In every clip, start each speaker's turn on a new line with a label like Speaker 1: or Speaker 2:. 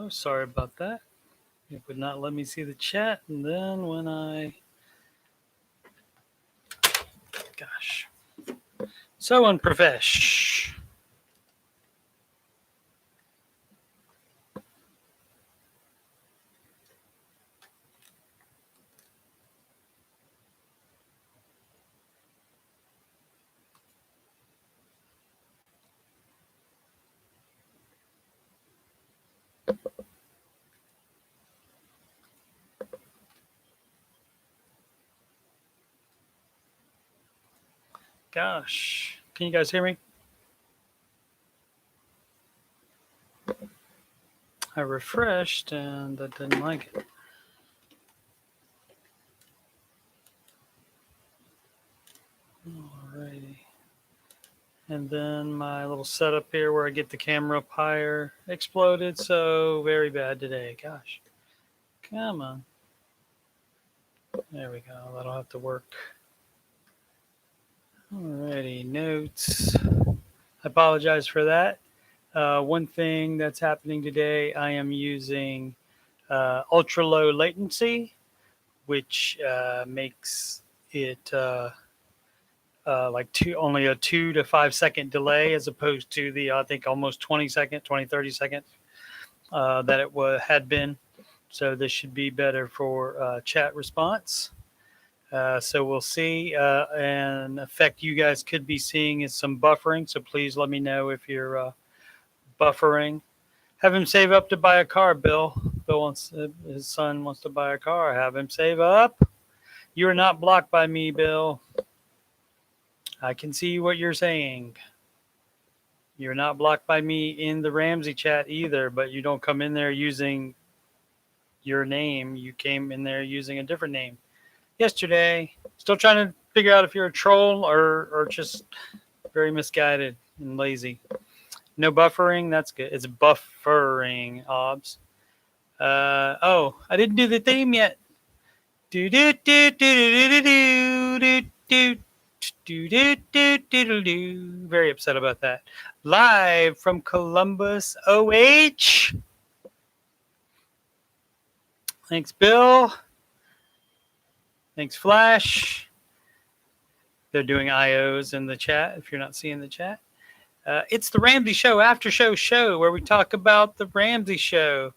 Speaker 1: Oh, sorry about that. It would not let me see the chat. And then when gosh, so unprofesh. Gosh, can you guys hear me? I refreshed and I didn't like it. Alrighty. And then my little setup here where I get the camera up higher exploded. So very bad today. Gosh. Come on. There we go. That'll have to work. Alrighty. Notes. I apologize for that. One thing that's happening today, I am using ultra low latency, which makes it like only a 2 to 5 second delay as opposed to the, I think, almost 20 seconds that it had been. So this should be better for chat response. So we'll see. An effect you guys could be seeing is some buffering. So please let me know if you're buffering. Have him save up to buy a car, Bill. Bill wants, his son wants to buy a car. Have him save up. You are not blocked by me, Bill. I can see what you're saying. You're not blocked by me in the Ramsey chat either, but you don't come in there using your name. You came in there using a different name yesterday. Still trying to figure out if you're a troll or just very misguided and lazy. No buffering. That's good. It's buffering, Obs. Oh, I didn't do the theme yet. Do do do do do do do do do. Very upset about that. Live from Columbus, OH. Thanks, Bill. Thanks, Flash. They're doing IOs in the chat if you're not seeing the chat. It's the Ramsey Show Aftershow show where we talk about the Ramsey Show,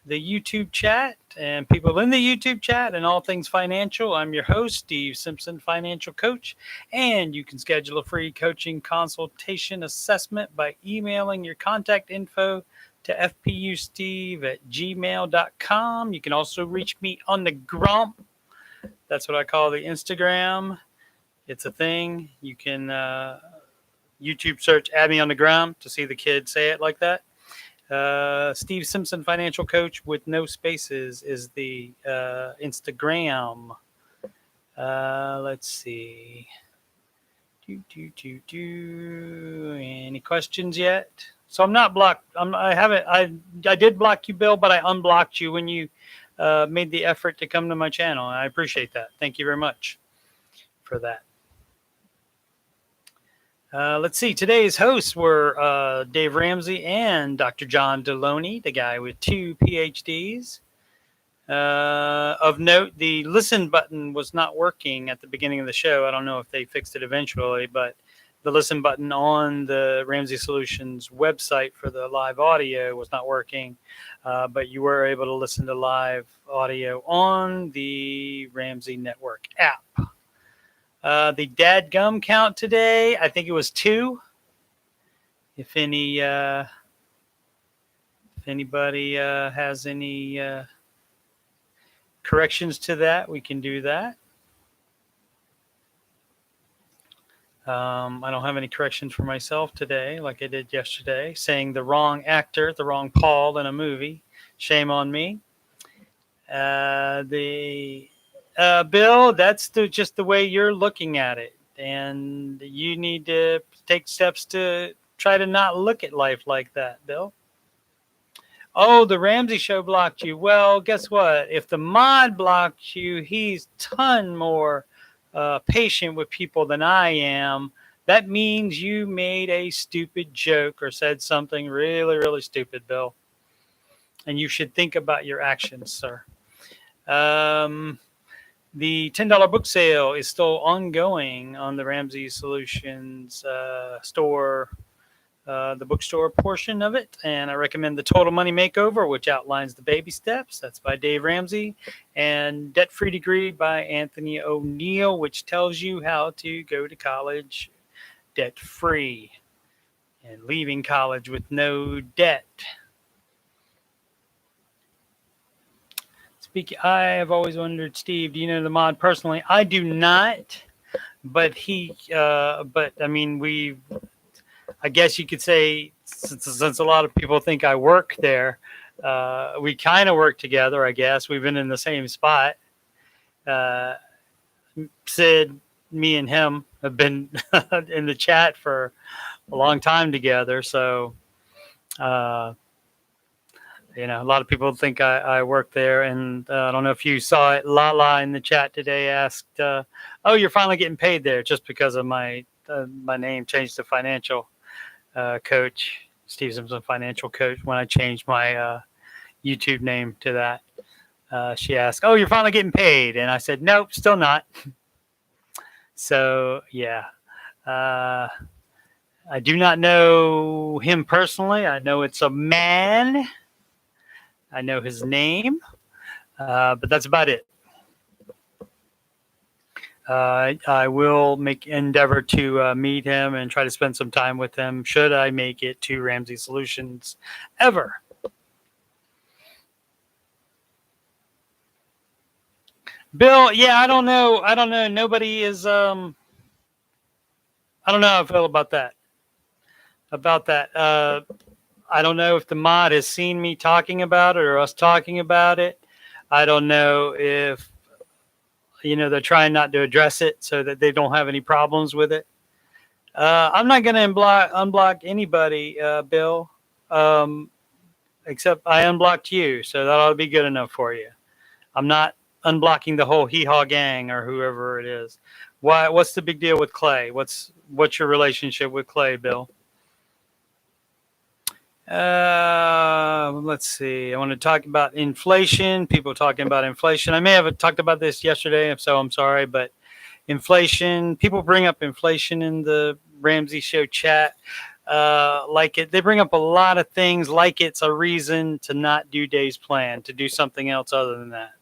Speaker 1: the YouTube chat, and people in the YouTube chat and all things financial. I'm your host, Steve Simpson, financial coach, and you can schedule a free coaching consultation assessment by emailing your contact info to fpusteve@gmail.com. You can also reach me on the Grump. That's what I call the Instagram. It's a thing. You can YouTube search "Add Me on the Gram" to see the kid say it like that. Steve Simpson, financial coach with no spaces, is the Instagram. Let's see. Any questions yet? So I'm not blocked. I did block you, Bill, but I unblocked you when you made the effort to come to my channel. I appreciate that. Thank you very much for that. Let's see. Today's hosts were Dave Ramsey and Dr. John Deloney, the guy with 2 PhDs. Of note, the listen button was not working at the beginning of the show. I don't know if they fixed it eventually, but the listen button on the Ramsey Solutions website for the live audio was not working. But you were able to listen to live audio on the Ramsey Network app. The dadgum count today, I think it was 2. If anybody has any corrections to that, we can do that. I don't have any corrections for myself today, like I did yesterday, saying the wrong actor, the wrong Paul in a movie. Shame on me. Bill, that's just the way you're looking at it. And you need to take steps to try to not look at life like that, Bill. Oh, the Ramsey Show blocked you. Well, guess what? If the mod blocked you, he's ton more patient with people than I am. That means you made a stupid joke or said something really, really stupid, Bill. and you should think about your actions, sir. The $10 book sale is still ongoing on the Ramsey Solutions store, the bookstore portion of it. And I recommend The Total Money Makeover, which outlines the baby steps. That's by Dave Ramsey. And Debt Free Degree by Anthony O'Neill, which tells you how to go to college debt free and leaving college with no debt. I have always wondered, Steve, do you know the mod personally? I do not, but I mean, I guess you could say, since a lot of people think I work there, we kind of work together, I guess. We've been in the same spot. Sid, me and him have been in the chat for a long time together. So, a lot of people think I work there, and I don't know if you saw it. Lala in the chat today asked, "Oh, you're finally getting paid there," just because of my name changed to financial coach, Steve Simpson financial coach. When I changed my YouTube name to that, she asked, "Oh, you're finally getting paid," and I said, "Nope, still not." So yeah, I do not know him personally. I know it's a man. I know his name, but that's about it. I will make endeavor to meet him and try to spend some time with him should I make it to Ramsey Solutions ever. Bill, yeah, I don't know. Nobody is. I don't know how I feel about that. I don't know if the mod has seen me talking about it or us talking about it. I don't know if, they're trying not to address it so that they don't have any problems with it. I'm not going to unblock anybody, Bill, except I unblocked you. So that ought to be good enough for you. I'm not unblocking the whole Hee Haw gang or whoever it is. What's the big deal with Clay? What's your relationship with Clay, Bill? Let's see. I want to talk about inflation. People talking about inflation. I may have talked about this yesterday, if so, I'm sorry. But inflation, people bring up inflation in the Ramsey Show chat. They bring up a lot of things like it's a reason to not do Dave's plan, to do something else other than that.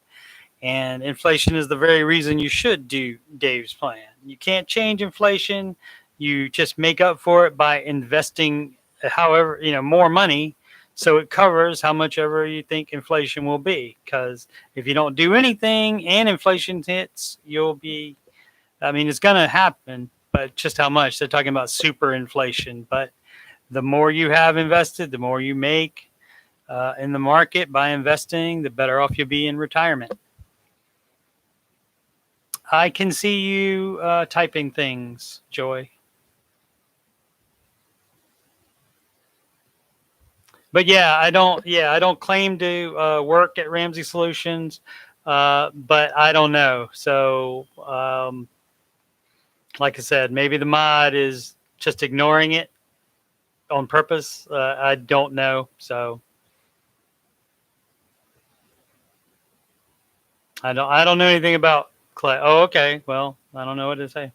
Speaker 1: And inflation is the very reason you should do Dave's plan. You can't change inflation. You just make up for it by investing however, more money, so it covers how much ever you think inflation will be. Because if you don't do anything and inflation hits, it's going to happen, but just how much? They're talking about super inflation. But the more you have invested, the more you make in the market by investing, the better off you'll be in retirement. I can see you typing things, Joy. But yeah, I don't claim to work at Ramsey Solutions, but I don't know. So, like I said, maybe the mod is just ignoring it on purpose. I don't know. So, I don't know anything about Clay. Oh, okay. Well, I don't know what to say.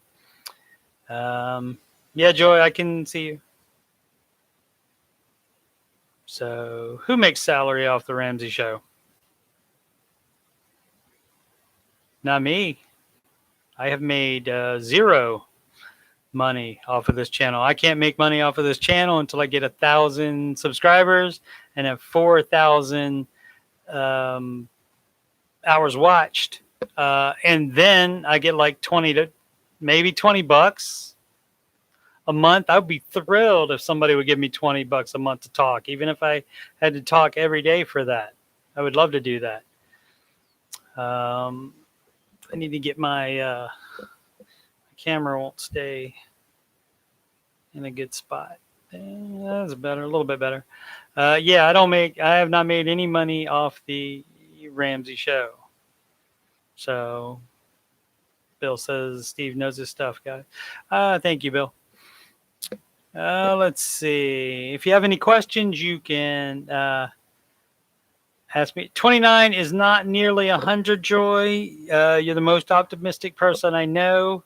Speaker 1: Yeah, Joy, I can see you. So, who makes salary off the Ramsey Show? Not me. I have made zero money off of this channel. I can't make money off of this channel until I get 1,000 subscribers and have 4,000 hours watched. And then I get like 20 to maybe $20 a month. I would be thrilled if somebody would give me $20 a month to talk, even if I had to talk every day for that. I would love to do that. I need to get my camera won't stay in a good spot. That's better, a little bit better. Yeah, I have not made any money off the Ramsey Show. So Bill says Steve knows his stuff, guys. Thank you, Bill. Let's see. If you have any questions, you can Ask me. 29 is not nearly 100, Joy. You're the most optimistic person I know.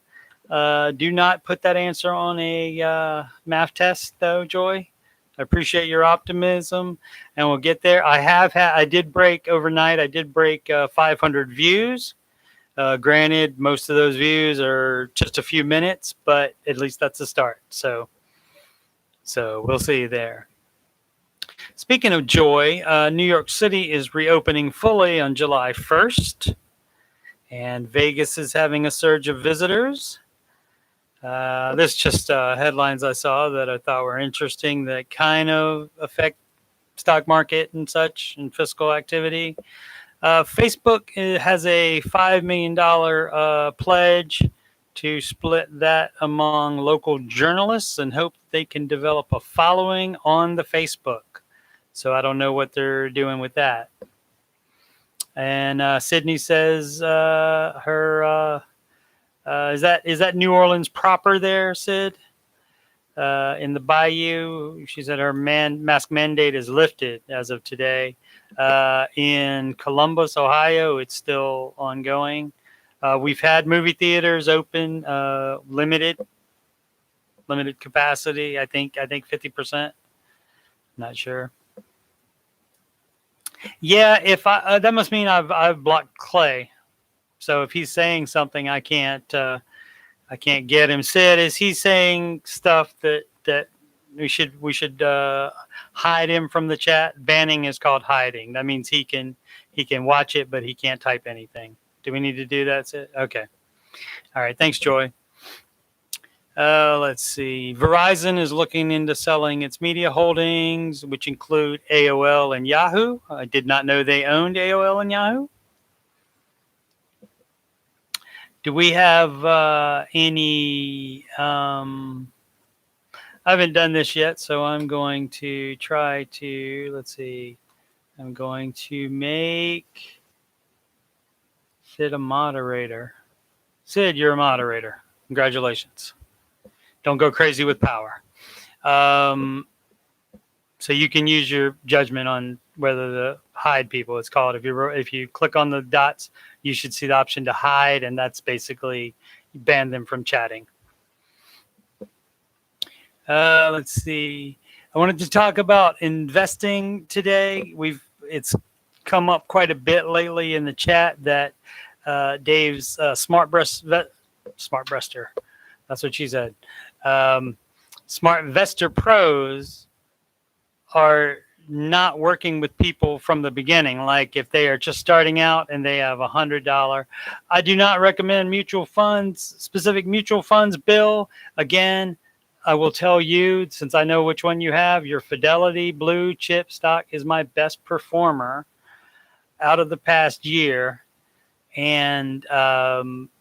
Speaker 1: Do not put that answer on a math test, though, Joy. I appreciate your optimism, and we'll get there. I did break overnight. I did break 500 views. Granted, most of those views are just a few minutes, but at least that's a start. So we'll see you there. Speaking of joy, New York City is reopening fully on July 1st, and Vegas is having a surge of visitors. This just headlines I saw that I thought were interesting that kind of affect stock market and such and fiscal activity. Facebook has a $5 million pledge to split that among local journalists and hope they can develop a following on the Facebook. So I don't know what they're doing with that. And Sydney says her is that New Orleans proper there, Sid? In the Bayou, she said her mask mandate is lifted as of today. In Columbus, Ohio, it's still ongoing. We've had movie theaters open, limited capacity. I think 50%. Not sure. Yeah, if that must mean I've blocked Clay. So if he's saying something, I can't get him. Sid, is he saying stuff that we should hide him from the chat? Banning is called hiding. That means he can watch it, but he can't type anything. Do we need to do that, Sid? Okay. All right. Thanks, Joy. Let's see. Verizon is looking into selling its media holdings, which include AOL and Yahoo. I did not know they owned AOL and Yahoo. Do we have any? I haven't done this yet, so I'm going to try to. Let's see. I'm going to make Sid a moderator. Sid, you're a moderator. Congratulations. Don't go crazy with power. So you can use your judgment on whether to hide people. It's called, if you click on the dots, you should see the option to hide, and that's basically ban them from chatting. Let's see. I wanted to talk about investing today. It's come up quite a bit lately in the chat that Dave's SmartBreaster. That's what she said. SmartVestor Pros are not working with people from the beginning. Like if they are just starting out and they have $100, I do not recommend mutual funds, specific mutual funds, Bill. Again, I will tell you, since I know which one you have, your Fidelity blue chip stock is my best performer out of the past year. And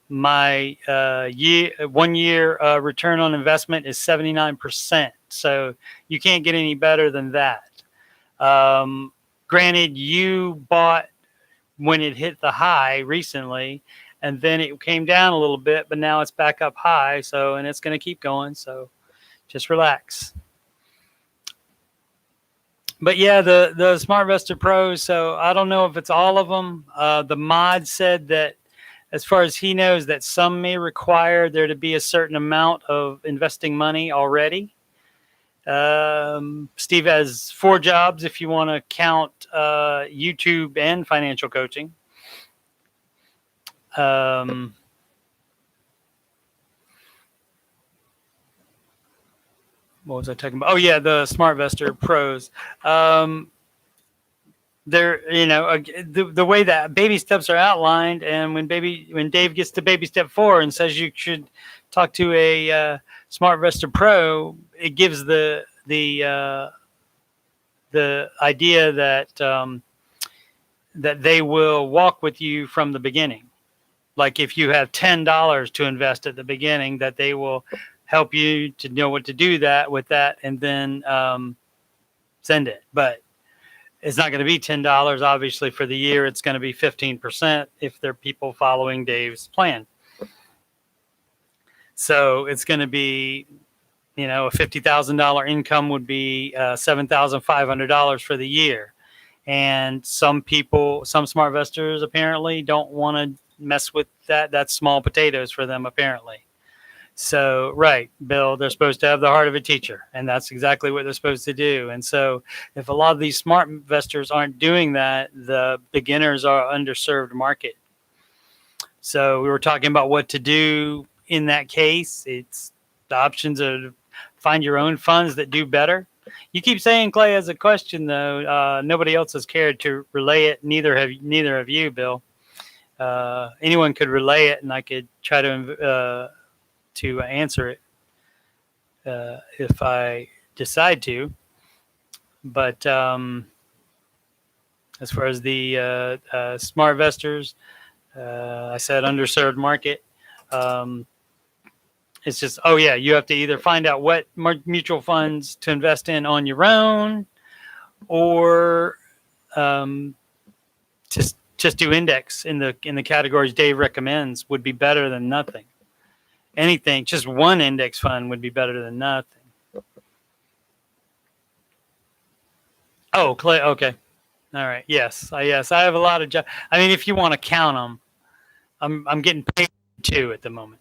Speaker 1: my 1 year return on investment is 79%. So you can't get any better than that. Granted, you bought when it hit the high recently, and then it came down a little bit, but now it's back up high. So, and it's going to keep going. So just relax. But yeah, the SmartVestor Pros. So I don't know if it's all of them. The mod said that, as far as he knows, that some may require there to be a certain amount of investing money already. Steve has 4 jobs if you want to count YouTube and financial coaching. What was I talking about? Oh yeah, the SmartVestor Pros. They're, the way that baby steps are outlined, and when Dave gets to baby step 4 and says you should talk to a SmartVestor Pro, it gives the idea that that they will walk with you from the beginning. Like if you have $10 to invest at the beginning, that they will help you to know what to do with that, and then send it. But it's not going to be $10, obviously, for the year. It's going to be 15% if they're people following Dave's plan. So it's going to be, a $50,000 income would be $7,500 for the year. And some smart investors apparently don't want to mess with that. That's small potatoes for them, apparently. So, right, Bill, they're supposed to have the heart of a teacher, and that's exactly what they're supposed to do. And so, if a lot of these smart investors aren't doing that, the beginners are underserved market. So, we were talking about what to do in that case. It's the options are find your own funds that do better. You keep saying Clay has a question, though. Nobody else has cared to relay it. Neither have you, Bill. Anyone could relay it, and I could try to answer it if I decide to. But as far as the smart investors, I said underserved market. It's just, oh yeah, you have to either find out what mutual funds to invest in on your own, or just do index in the categories Dave recommends would be better than nothing. Anything, just one index fund would be better than nothing. Oh, Clay. Okay. All right. Yes. I have a lot of jobs. I mean, if you want to count them, I'm getting paid two at the moment.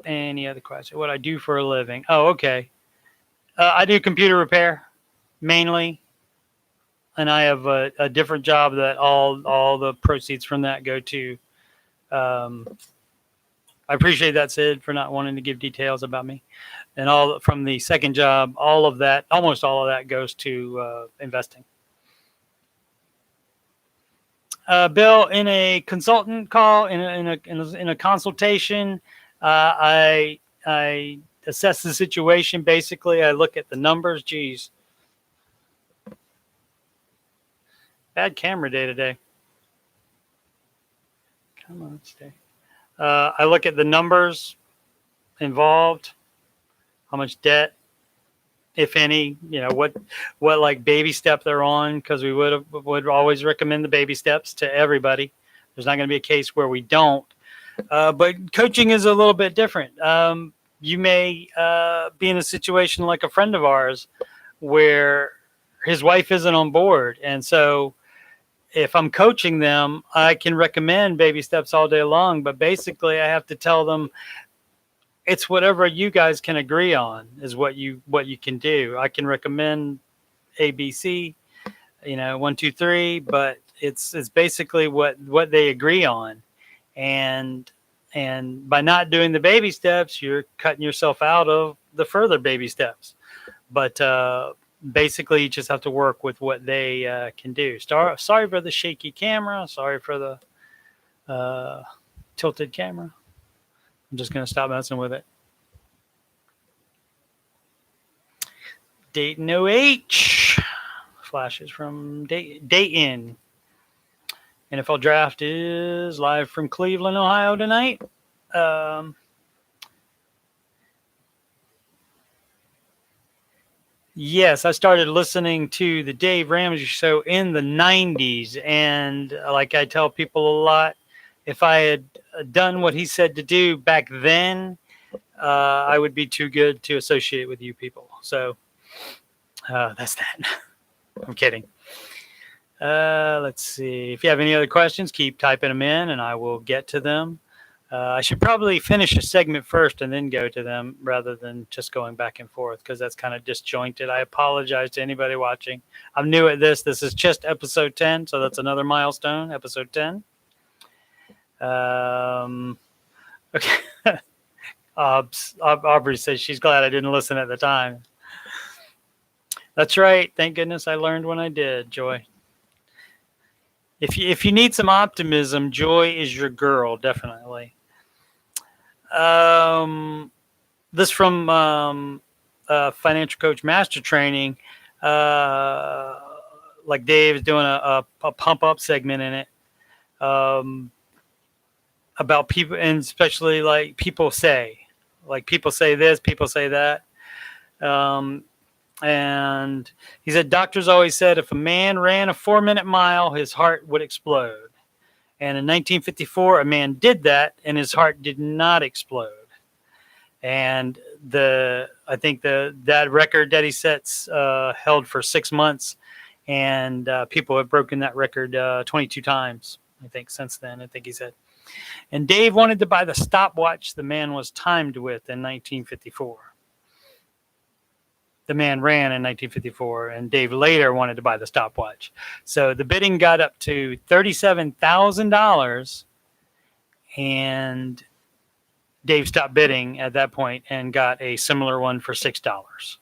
Speaker 1: Any other question? What I do for a living? Oh, okay. I do computer repair mainly, and I have a different job that all the proceeds from that go to. I appreciate that, Sid, for not wanting to give details about me. And all from the second job, almost all of that goes to investing. Bill, in a consultant call, in a consultation, I assess the situation. Basically, I look at the numbers. Geez, bad camera day today. Come on, stay. I look at the numbers involved, how much debt, if any, what like baby step they're on, because we would always recommend the baby steps to everybody. There's not going to be a case where we don't. But coaching is a little bit different. You may be in a situation like a friend of ours where his wife isn't on board. And so if I'm coaching them, I can recommend baby steps all day long. But basically, I have to tell them it's whatever you guys can agree on is what you can do. I can recommend A, B, C, 1, 2, 3, but it's basically what they agree on. And by not doing the baby steps, you're cutting yourself out of the further baby steps. But basically, you just have to work with what they can do. Sorry for the shaky camera. Sorry for the tilted camera. I'm just going to stop messing with it. Dayton OH. Flashes from Dayton. NFL Draft is live from Cleveland, Ohio tonight. Yes, I started listening to the Dave Ramsey Show in the 90s. And like I tell people a lot, if I had done what he said to do back then, I would be too good to associate with you people. So that's that. I'm kidding. Let's see. If you have any other questions, keep typing them in and I will get to them. I should probably finish a segment first and then go to them rather than just going back and forth because that's kind of disjointed. I apologize to anybody watching. I'm new at this. This is just episode 10, so that's another milestone, episode 10. Okay. Aubrey says she's glad I didn't listen at the time. That's right. Thank goodness I learned when I did, Joy. If you need some optimism, Joy is your girl, definitely. This from Financial Coach Master Training. Like Dave is doing a pump up segment in it. About people, and especially like people say this, people say that. And he said, doctors always said if a man ran a 4-minute mile, his heart would explode. And in 1954, a man did that and his heart did not explode. And I think that record that he sets held for 6 months, and people have broken that record 22 times, I think, since then. I think he said. And Dave wanted to buy the stopwatch the man was timed with in 1954. The man ran in 1954, and Dave later wanted to buy the stopwatch. So the bidding got up to $37,000, and Dave stopped bidding at that point and got a similar one for $6.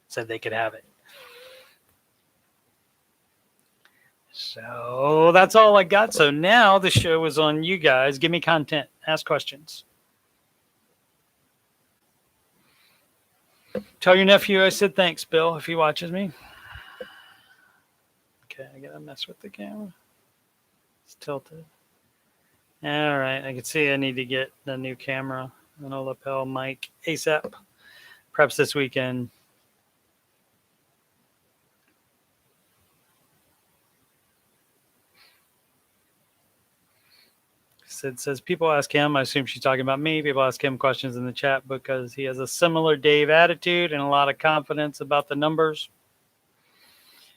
Speaker 1: Said they could have it. So that's all I got. So now the show is on you guys. Give me content. Ask questions. Tell your nephew I said thanks, Bill, if he watches me. Okay, I gotta mess with the camera. It's tilted. All right, I can see I need to get the new camera, an old lapel mic ASAP. Perhaps this weekend. Sid says, people ask him, I assume she's talking about me, people ask him questions in the chat because he has a similar Dave attitude and a lot of confidence about the numbers.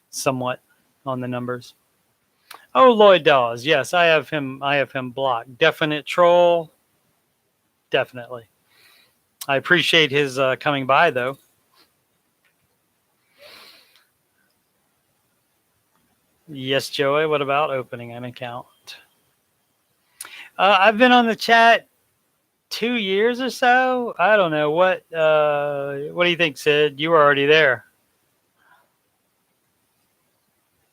Speaker 1: Somewhat on the numbers. Oh, Lloyd Dawes. Yes, I have him blocked. Definite troll. Definitely. I appreciate his coming by, though. Yes, Joey. What about opening an account? I've been on the chat 2 years or so. I don't know. What do you think, Sid? You were already there.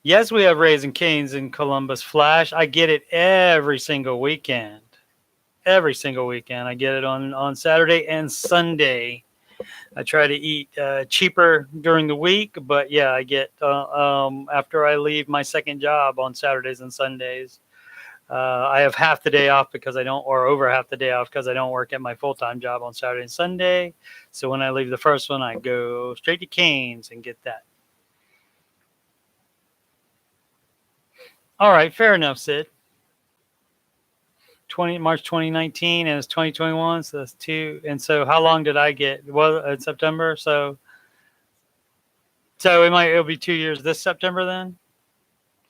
Speaker 1: Yes, we have Raising Cane's in Columbus Flash. I get it every single weekend. Every single weekend. I get it on Saturday and Sunday. I try to eat cheaper during the week, but yeah, I get after I leave my second job on Saturdays and Sundays. I have half the day off because I don't, or over half the day off because I don't work at my full-time job on Saturday and Sunday. So when I leave the first one, I go straight to Cane's and get that. All right, fair enough, Sid. March 2019 and it's 2021, so that's 2. And so how long did I get? Well, in September, so it'll be 2 years this September then.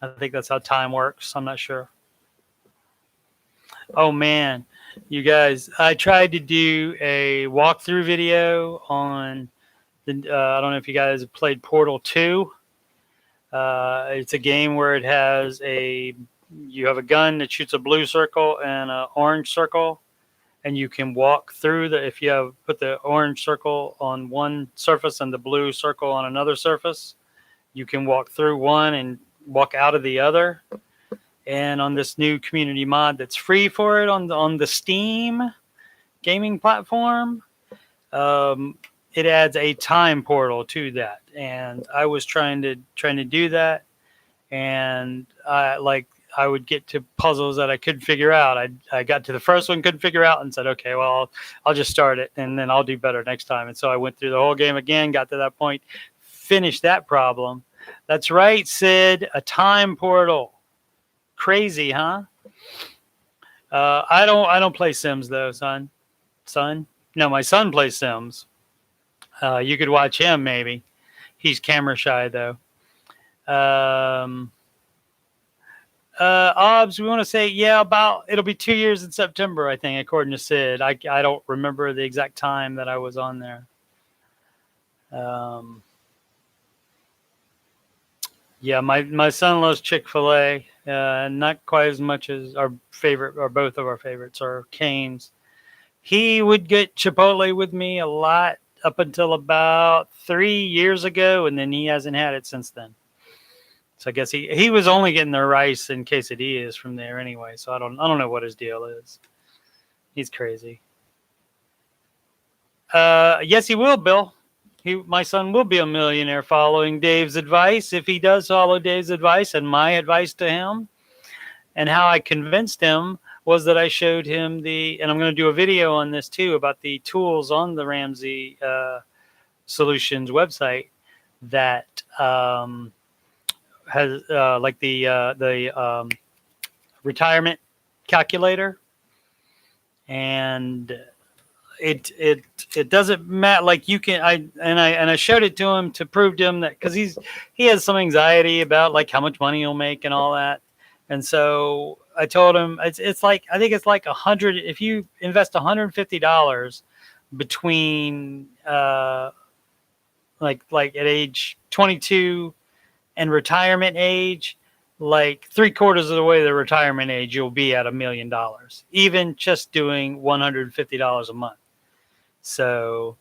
Speaker 1: I think that's how time works. I'm not sure. Oh man, you guys, I tried to do a walkthrough video on the. I don't know if you guys have played Portal 2. It's a game where it has you have a gun that shoots a blue circle and an orange circle, and you can walk through if you put the orange circle on one surface and the blue circle on another surface, you can walk through one and walk out of the other. And on this new community mod that's free for it on the Steam gaming platform, it adds a time portal to that. And I was trying to do that, and I would get to puzzles that I couldn't figure out. I got to the first one, couldn't figure out, and said, okay, well, I'll just start it, and then I'll do better next time. And so I went through the whole game again, got to that point, finished that problem. That's right, Sid, a time portal. Crazy, huh? I don't play Sims though, son. No, my son plays Sims. You could watch him maybe. He's camera shy though. Obs, we want to say, it'll be 2 years in September, I think, according to Sid. I don't remember the exact time that I was on there. Yeah, my son loves Chick-fil-A. Not quite as much as our favorite, or both of our favorites are Cane's. He would get Chipotle with me a lot up until about 3 years ago, and then he hasn't had it since then. So I guess he was only getting the rice and quesadillas from there anyway. So I don't know what his deal is. He's crazy. Yes, he will, Bill. My son will be a millionaire following Dave's advice. If he does follow Dave's advice and my advice to him, and how I convinced him was that I showed him and I'm going to do a video on this too, about the tools on the Ramsey Solutions website that has like the retirement calculator and it doesn't matter. Like you can I showed it to him to prove to him that because he has some anxiety about like how much money he'll make and all that, and so I told him it's like I think it's like 100 if you invest $150 between like at age 22 and retirement age, like 3/4 of the way to the retirement age, you'll be at $1 million, even just doing $150 a month. So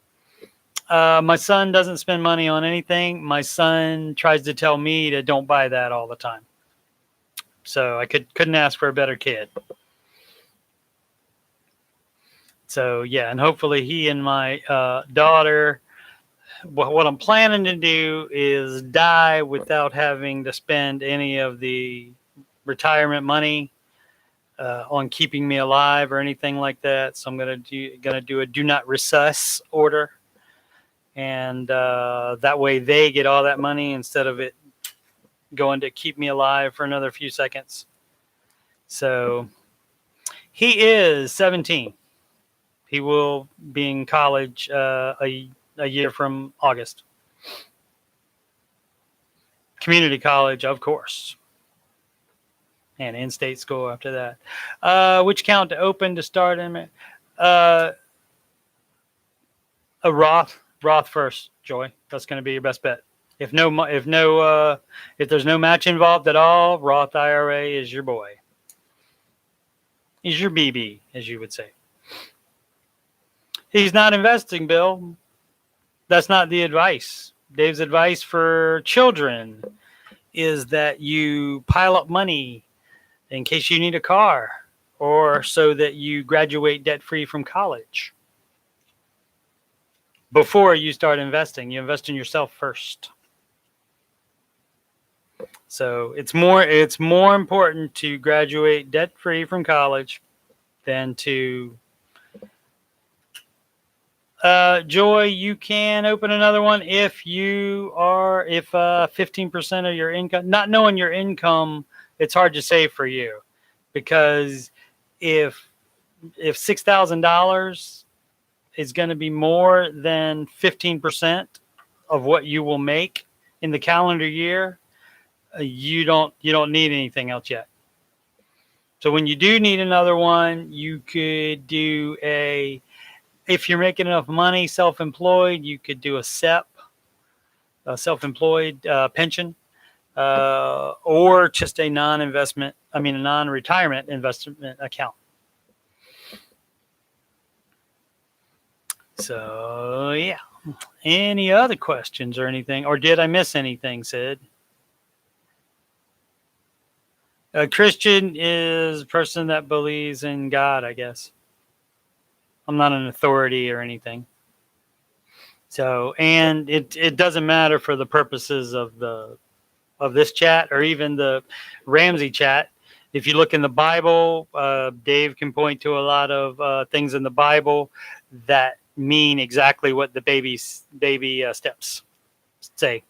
Speaker 1: my son doesn't spend money on anything. My son tries to tell me to don't buy that all the time. So I couldn't ask for a better kid. So yeah, and hopefully he and my daughter, what I'm planning to do is die without having to spend any of the retirement money on keeping me alive or anything like that. So I'm gonna do a do not resusc order, and that way they get all that money instead of it going to keep me alive for another few seconds. So he is 17. He will be in college a year from August. Community college, of course. And in-state school after that. Which account to open to start in? A Roth first, Joy. That's going to be your best bet. If there's no match involved at all, Roth IRA is your boy. Is your BB, as you would say. He's not investing, Bill. That's not the advice. Dave's advice for children is that you pile up money in case you need a car or so that you graduate debt-free from college. Before you start investing, you invest in yourself first. So it's more important to graduate debt-free from college than to Joy, you can open another one if 15% of your income, not knowing your income, it's hard to say for you, because if $6,000 is going to be more than 15% of what you will make in the calendar year, you don't need anything else yet. So when you do need another one, you could do if you're making enough money, self-employed, you could do a SEP, a self-employed pension, or just a non-retirement investment account. So yeah, any other questions or anything, or did I miss anything, Sid? A Christian is a person that believes in God, I guess. I'm not an authority or anything. So, and it doesn't matter for the purposes of this chat or even the Ramsey chat. If you look in the Bible, Dave can point to a lot of things in the Bible that mean exactly what the baby steps say.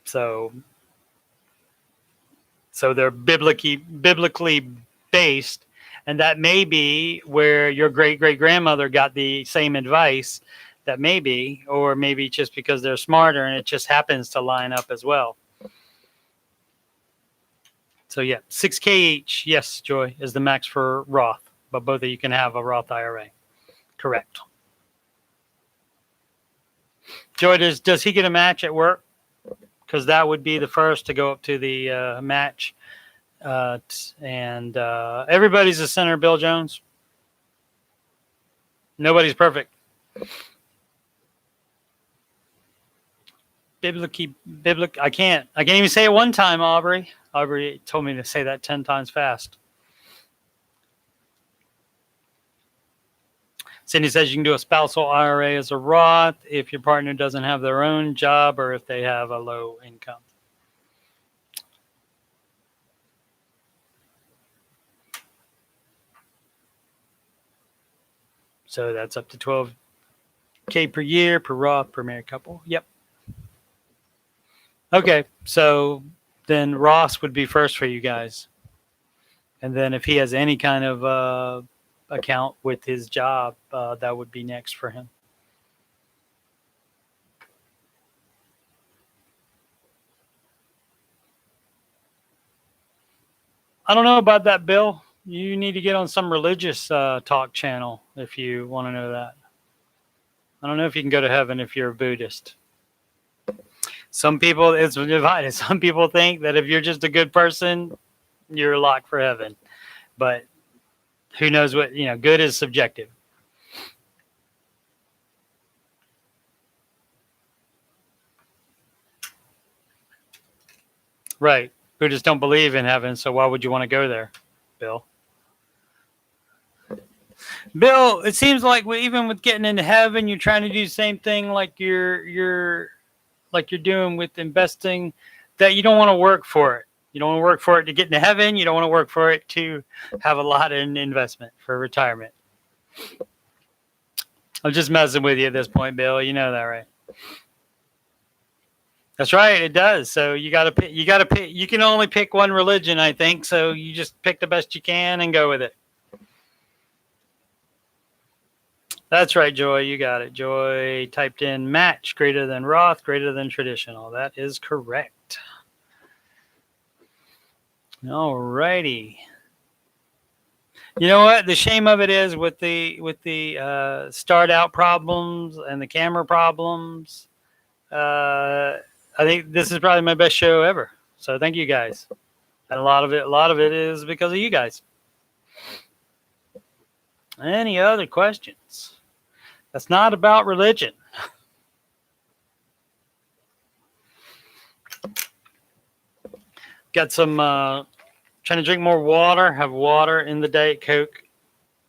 Speaker 1: So they're biblically based. And that may be where your great-great-grandmother got the same advice. That may be, or maybe just because they're smarter and it just happens to line up as well. So yeah, $6,000 each. Yes, Joy, is the max for Roth, but both of you can have a Roth IRA. Correct. Joy, does he get a match at work? Because that would be the first to go up to the match. And everybody's a sinner, Bill Jones. Nobody's perfect. I can't even say it one time, Aubrey. Aubrey told me to say that 10 times fast. Cindy says you can do a spousal IRA as a Roth if your partner doesn't have their own job or if they have a low income. So that's up to $12,000 per year per Roth per married couple. Yep. Okay, so then Ross would be first for you guys. And then if he has any kind of account with his job. That would be next for him. I don't know about that, Bill. You need to get on some religious talk channel if you want to know that. I don't know if you can go to heaven if you're a Buddhist. Some people, it's divided. Some people think that if you're just a good person, you're locked for heaven. But who knows what, good is subjective. Right. Buddhists don't believe in heaven, so why would you want to go there, Bill? Bill, it seems like even with getting into heaven, you're trying to do the same thing like you're doing with investing, that you don't want to work for it. You don't want to work for it to get into heaven. You don't want to work for it to have a lot in investment for retirement. I'm just messing with you at this point, Bill. You know that, right? That's right. It does. So you got to pick. You can only pick one religion, I think. So you just pick the best you can and go with it. That's right, Joy. You got it. Joy typed in match greater than Roth, greater than traditional. That is correct. All righty. You know what? The shame of it is with the start out problems and the camera problems. I think this is probably my best show ever. So thank you guys. And a lot of it is because of you guys. Any other questions? That's not about religion. Got some, trying to drink more water, have water in the Diet Coke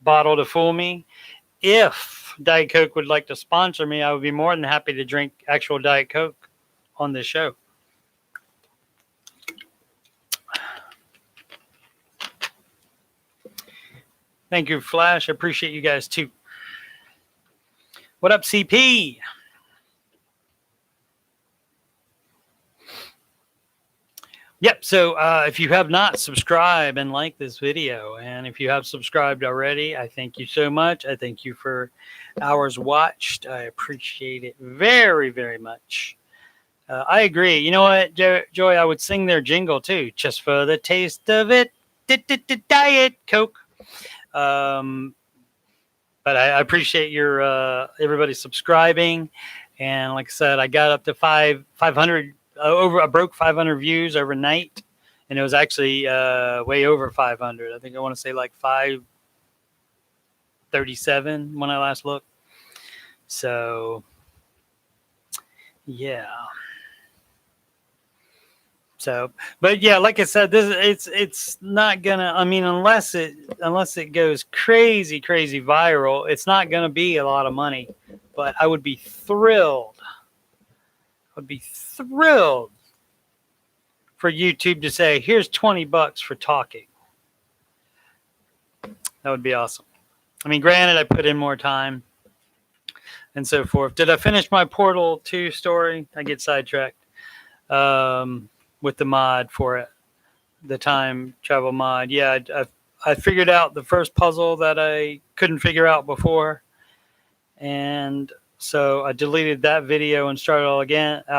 Speaker 1: bottle to fool me. If Diet Coke would like to sponsor me, I would be more than happy to drink actual Diet Coke on this show. Thank you, Flash. I appreciate you guys too. What up, CP? Yep. So if you have not subscribed and liked this video, and if you have subscribed already, I thank you so much. I thank you for hours watched. I appreciate it very, very much. I agree. You know what, Joy? I would sing their jingle too, just for the taste of it. Diet Coke. But I appreciate your everybody subscribing, and like I said, I got up to 500 I broke 500 views overnight, and it was actually way over 500. I think I want to say like 537 when I last looked. So yeah. So, but yeah, like I said, it's not gonna. I mean, unless it goes crazy viral, it's not gonna be a lot of money. But I would be thrilled. For YouTube to say, "Here's $20 for talking." That would be awesome. I mean, granted, I put in more time and so forth. Did I finish my Portal 2 story? I get sidetracked. With the mod for it, the time travel mod. Yeah, I figured out the first puzzle that I couldn't figure out before, and so I deleted that video and started out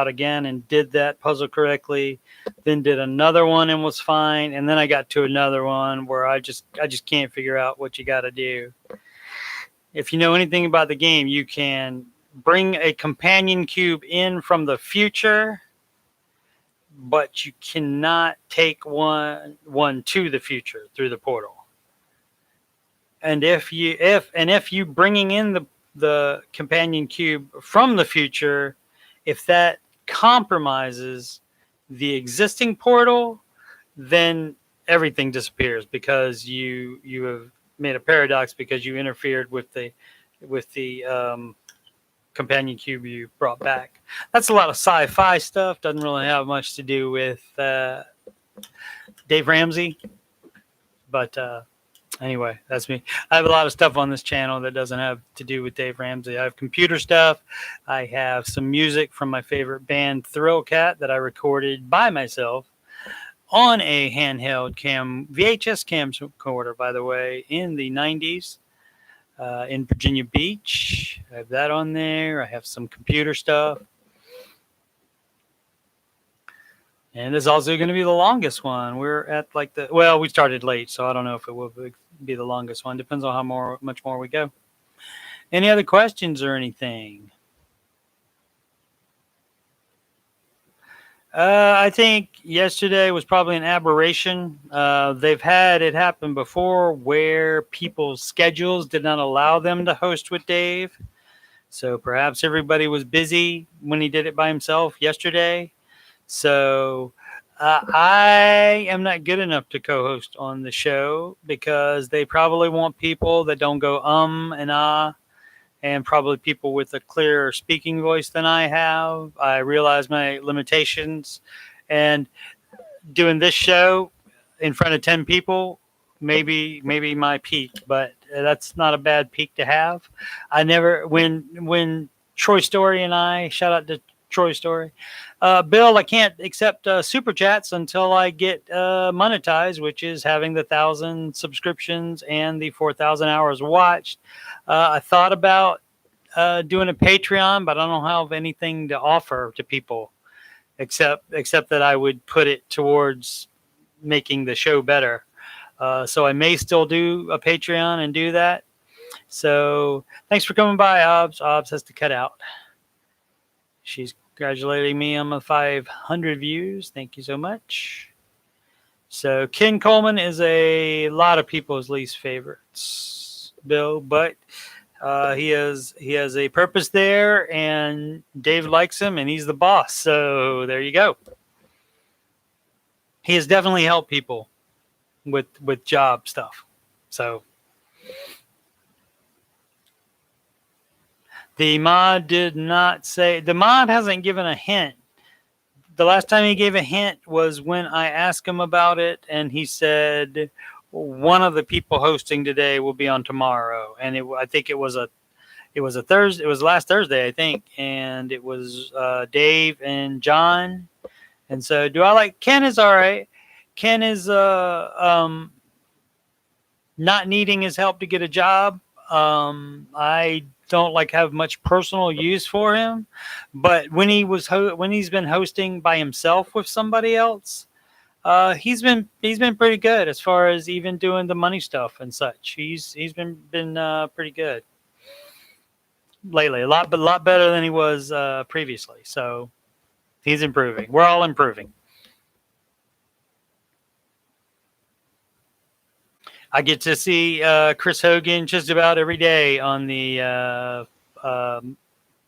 Speaker 1: again and did that puzzle correctly. Then did another one and was fine, and then I got to another one where I just can't figure out what you got to do. If you know anything about the game, you can bring a companion cube in from the future, but you cannot take one to the future through the portal. And if you bringing in the companion cube from the future, if that compromises the existing portal, then everything disappears because you have made a paradox because you interfered with the companion cube you brought back. That's a lot of sci-fi stuff. Doesn't really have much to do with Dave Ramsey. But anyway, that's me. I have a lot of stuff on this channel that doesn't have to do with Dave Ramsey. I have computer stuff. I have some music from my favorite band, Thrill Cat, that I recorded by myself on a handheld VHS camcorder, by the way, in the 90s. in Virginia Beach. I have that on there. I have some computer stuff. And it's also going to be the longest one. We're at we started late, so I don't know if it will be the longest one. Depends on how much more we go. Any other questions or anything? I think yesterday was probably an aberration. They've had it happen before where people's schedules did not allow them to host with Dave. So perhaps everybody was busy when he did it by himself yesterday. So I am not good enough to co-host on the show because they probably want people that don't go and ah, and probably people with a clearer speaking voice than I have. I realize my limitations, and doing this show in front of 10 people, maybe my peak, but that's not a bad peak to have. I never, when Troy Story and I, shout out to Troy Story, Bill, I can't accept super chats until I get monetized, which is having the 1,000 subscriptions and the 4,000 hours watched. I thought about doing a Patreon, but I don't have anything to offer to people except that I would put it towards making the show better. So I may still do a Patreon and do that. So thanks for coming by, Obs. Obs has to cut out. She's congratulating me on my 500 views. Thank you so much. So Ken Coleman is a lot of people's least favorites, Bill, but he has a purpose there, and Dave likes him, and he's the boss. So there you go. He has definitely helped people with job stuff. So the mod did not say, the mod hasn't given a hint. The last time he gave a hint was when I asked him about it, and he said one of the people hosting today will be on tomorrow. And I think it was a Thursday. It was last Thursday, I think, and it was Dave and John. And so, Ken is all right. Ken is not needing his help to get a job. I don't have much personal use for him, but when he's been hosting by himself with somebody else, he's been pretty good as far as even doing the money stuff and such. He's been pretty good lately, a lot better than he was previously. So he's improving. We're all improving. I get to see Chris Hogan just about every day on the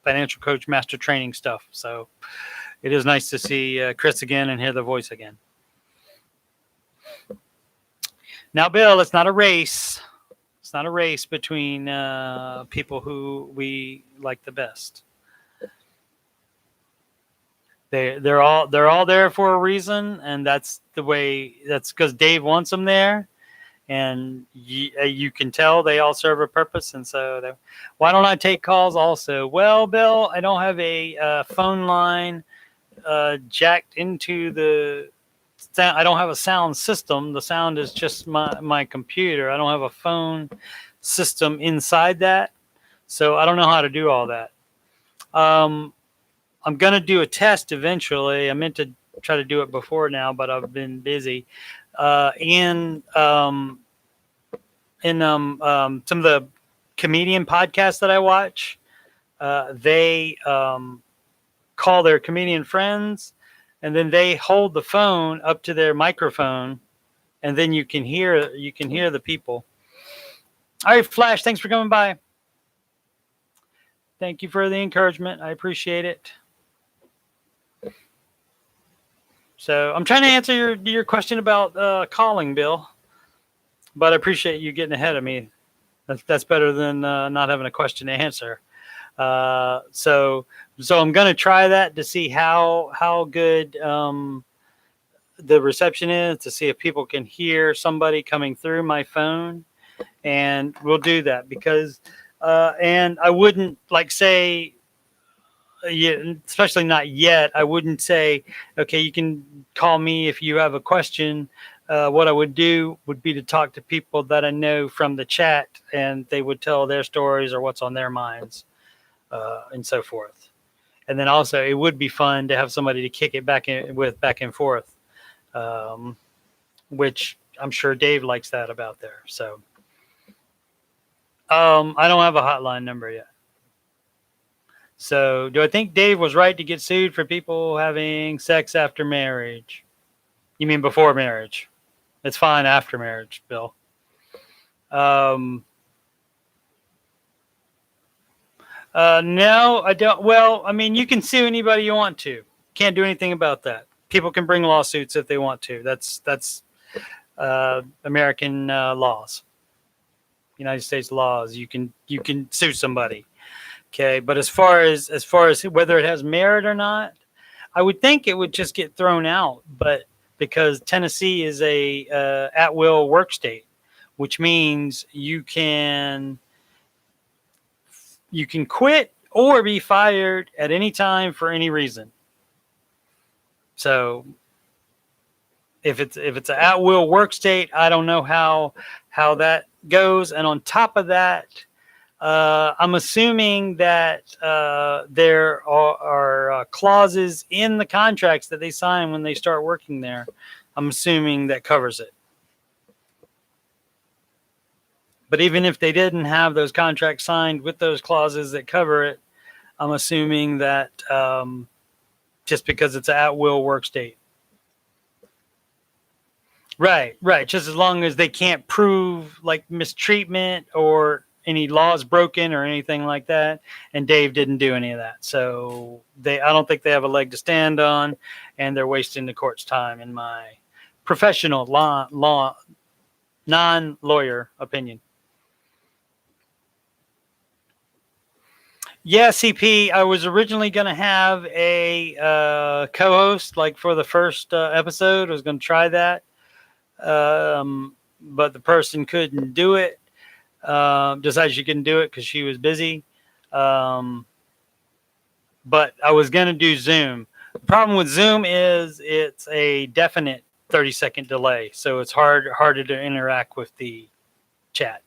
Speaker 1: Financial Coach Master Training stuff. So it is nice to see Chris again and hear the voice again. Now, Bill, it's not a race. It's not a race between people who we like the best. They're all there for a reason, and that's the way. That's because Dave wants them there. And you can tell they all serve a purpose. And so why don't I take calls also? Well, Bill, I don't have a phone line jacked into the sound. I don't have a sound system. The sound is just my computer. I don't have a phone system inside that. So I don't know how to do all that. I'm going to do a test eventually. I meant to try to do it before now, but I've been busy. In some of the comedian podcasts that I watch, they call their comedian friends, and then they hold the phone up to their microphone, and then you can hear the people. All right, Flash, thanks for coming by. Thank you for the encouragement. I appreciate it. So I'm trying to answer your question about calling, Bill, but I appreciate you getting ahead of me. That's better than not having a question to answer. So I'm going to try that to see how good the reception is, to see if people can hear somebody coming through my phone, and we'll do that because and I wouldn't say. Yeah, especially not yet. I wouldn't say, okay, you can call me if you have a question. what I would do would be to talk to people that I know from the chat, and they would tell their stories or what's on their minds, and so forth. And then also, it would be fun to have somebody to kick it back and forth, which I'm sure Dave likes that about there. So, I don't have a hotline number yet. So, do I think Dave was right to get sued for people having sex after marriage? You mean before marriage? It's fine after marriage, Bill. No, I don't. Well, I mean, you can sue anybody you want to. Can't do anything about that. People can bring lawsuits if they want to. That's American laws, United States laws. You can sue somebody. Okay, but as far as whether it has merit or not, I would think it would just get thrown out. But because Tennessee is a at-will work state, which means you can quit or be fired at any time for any reason. So if it's an at-will work state, I don't know how that goes. And on top of that, I'm assuming that there are clauses in the contracts that they sign when they start working there. I'm assuming that covers it. But even if they didn't have those contracts signed with those clauses that cover it, I'm assuming that just because it's an at-will work state. Right. Just as long as they can't prove like mistreatment or any laws broken or anything like that. And Dave didn't do any of that. So I don't think they have a leg to stand on, and they're wasting the court's time, in my professional law non-lawyer opinion. Yeah, CP, I was originally going to have a co-host like for the first episode. I was going to try that. But the person couldn't do it. Decided she couldn't do it because she was busy. But I was going to do Zoom. The problem with Zoom is it's a definite 30-second delay. So it's harder to interact with the chat.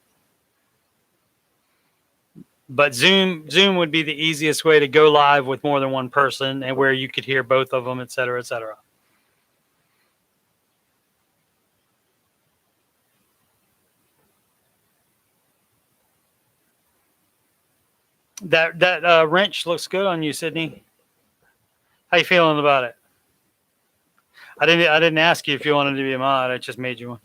Speaker 1: But Zoom would be the easiest way to go live with more than one person, and where you could hear both of them, et cetera, et cetera. That wrench looks good on you, Sydney. How you feeling about it? I didn't ask you if you wanted to be a mod. I just made you one.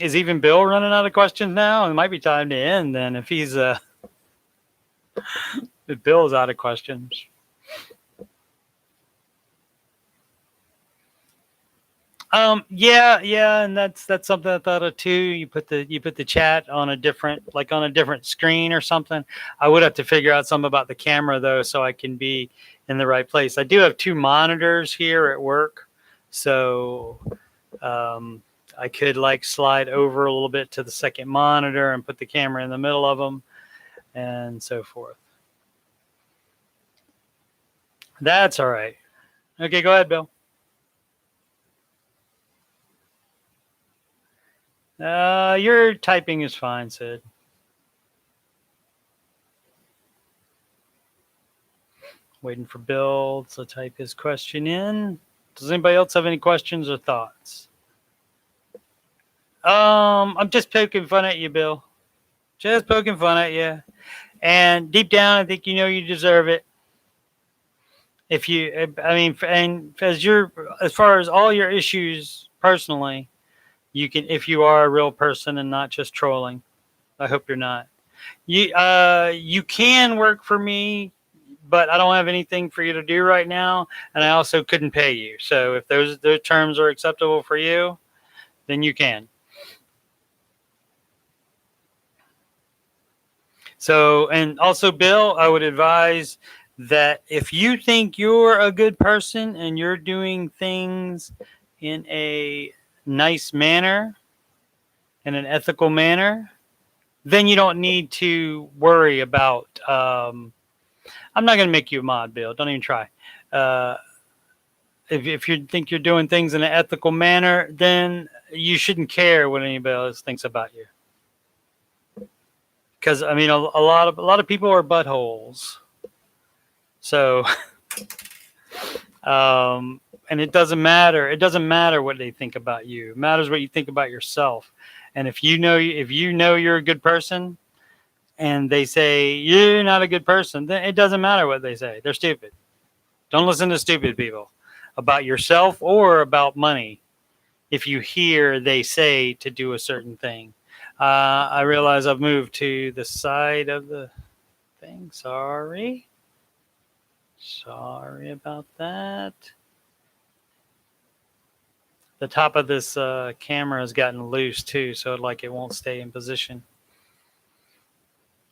Speaker 1: Is even Bill running out of questions now? It might be time to end then if he's if Bill's out of questions. Yeah, and that's something I thought of too. You put the chat on a different screen or something. I would have to figure out something about the camera though, so I can be in the right place. I do have 2 monitors here at work, so I could like slide over a little bit to the second monitor and put the camera in the middle of them, and so forth. That's all right. Okay, go ahead, Bill. Your typing is fine, Sid. Waiting for Bill to type his question in. Does anybody else have any questions or thoughts? I'm just poking fun at you, Bill. Just poking fun at you. And deep down, I think you know you deserve it. If you, I mean, and as far as all your issues personally, you can, if you are a real person and not just trolling. I hope you're not. You can work for me, but I don't have anything for you to do right now, and I also couldn't pay you. So if those terms are acceptable for you, then you can. So, and also, Bill, I would advise that if you think you're a good person and you're doing things in a nice manner, in an ethical manner, then you don't need to worry about, I'm not going to make you a mod, Bill. Don't even try. if you think you're doing things in an ethical manner, then you shouldn't care what anybody else thinks about you. Because I mean, a lot of people are buttholes. So, and it doesn't matter. It doesn't matter what they think about you. It matters what you think about yourself. And if you know you're a good person, and they say you're not a good person, then it doesn't matter what they say. They're stupid. Don't listen to stupid people about yourself or about money. If you hear they say to do a certain thing, I realize I've moved to the side of the thing. Sorry about that. The top of this camera has gotten loose too, so like it won't stay in position.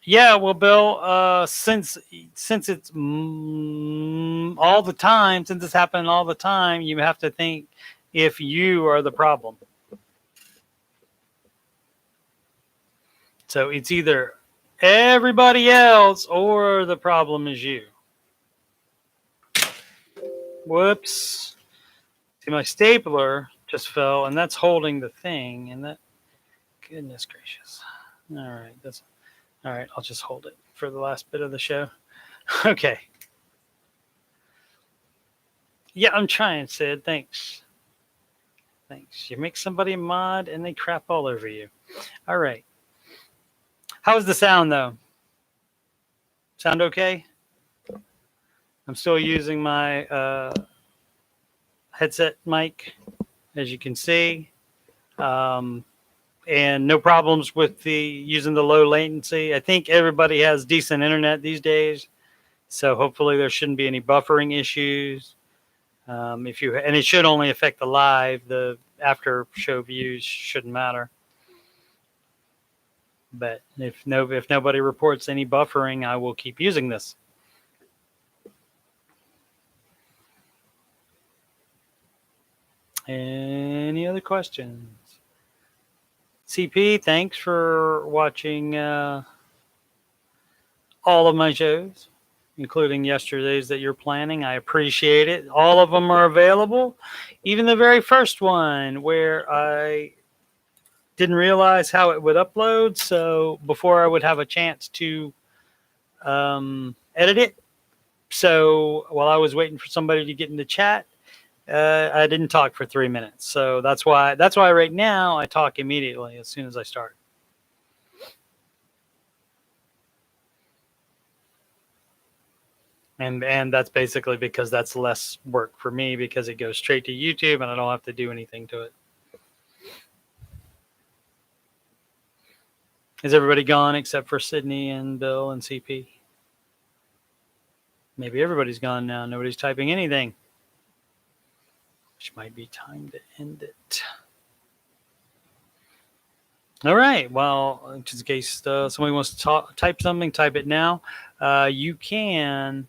Speaker 1: Yeah, well, Bill, since it's all the time, since it's happening all the time, you have to think if you are the problem. So it's either everybody else or the problem is you. Whoops. See, my stapler just fell, and that's holding the thing, and that, goodness gracious. All right, I'll just hold it for the last bit of the show. Okay. Yeah, I'm trying, Sid. Thanks. You make somebody a mod, and they crap all over you. All right. How's the sound, though? Sound okay? I'm still using my headset mic, as you can see. And no problems with using the low latency. I think everybody has decent internet these days, so hopefully there shouldn't be any buffering issues. And it should only affect the live. The after show views shouldn't matter. But if nobody reports any buffering, I will keep using this. Any other questions? CP, thanks for watching all of my shows, including yesterday's that you're planning. I appreciate it. All of them are available. Even the very first one where I didn't realize how it would upload. So before I would have a chance to edit it. So while I was waiting for somebody to get in the chat, I didn't talk for 3 minutes. So that's why right now I talk immediately as soon as I start. And that's basically because that's less work for me because it goes straight to YouTube and I don't have to do anything to it. Is everybody gone except for Sydney and Bill and CP? Maybe everybody's gone now. Nobody's typing anything. Which might be time to end it. All right. Well, just in case somebody wants to type something, type it now. You can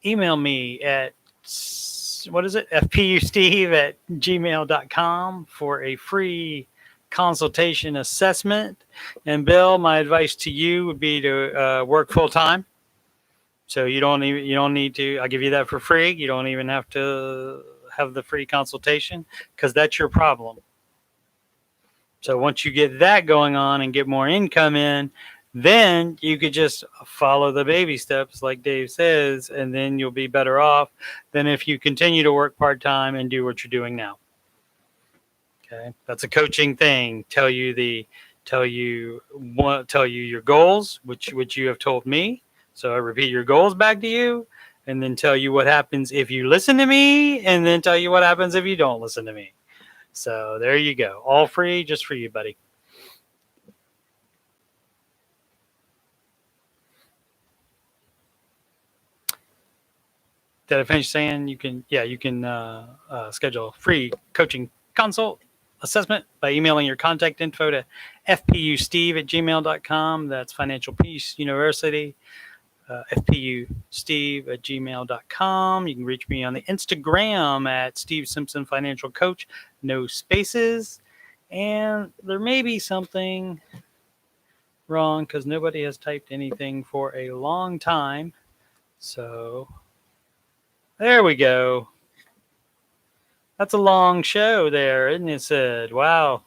Speaker 1: email me at, fpusteve@gmail.com for a free consultation assessment. And Bill, my advice to you would be to work full time. So you don't need to. I'll give you that for free. You don't even have to have the free consultation because that's your problem. So once you get that going on and get more income in, then you could just follow the baby steps like Dave says, and then you'll be better off than if you continue to work part-time and do what you're doing now. Okay, that's a coaching thing. Tell you your goals, which you have told me. So I repeat your goals back to you, and then tell you what happens if you listen to me, and then tell you what happens if you don't listen to me. So there you go. All free, just for you, buddy. Did I finish saying you can schedule a free coaching consult assessment by emailing your contact info to fpusteve@gmail.com. That's Financial Peace University, fpusteve@gmail.com. You can reach me on the Instagram at Steve Simpson Financial Coach, no spaces. And there may be something wrong because nobody has typed anything for a long time. So There we go. That's a long show there, isn't it, Sid? Wow.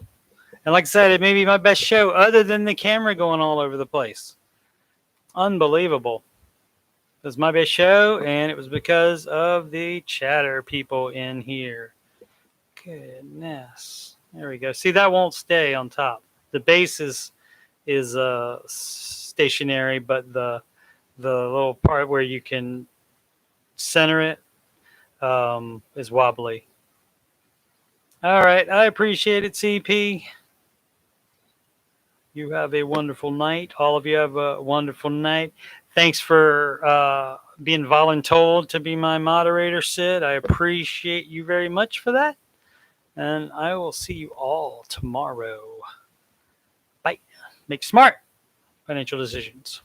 Speaker 1: And like I said, it may be my best show other than the camera going all over the place. Unbelievable. It was my best show, and it was because of the chatter people in here. Goodness. There we go. See, that won't stay on top. The base is stationary, but the little part where you can center it is wobbly. All right. I appreciate it, CP. You have a wonderful night. All of you have a wonderful night. Thanks for being voluntold to be my moderator, Sid. I appreciate you very much for that. And I will see you all tomorrow. Bye. Make smart financial decisions.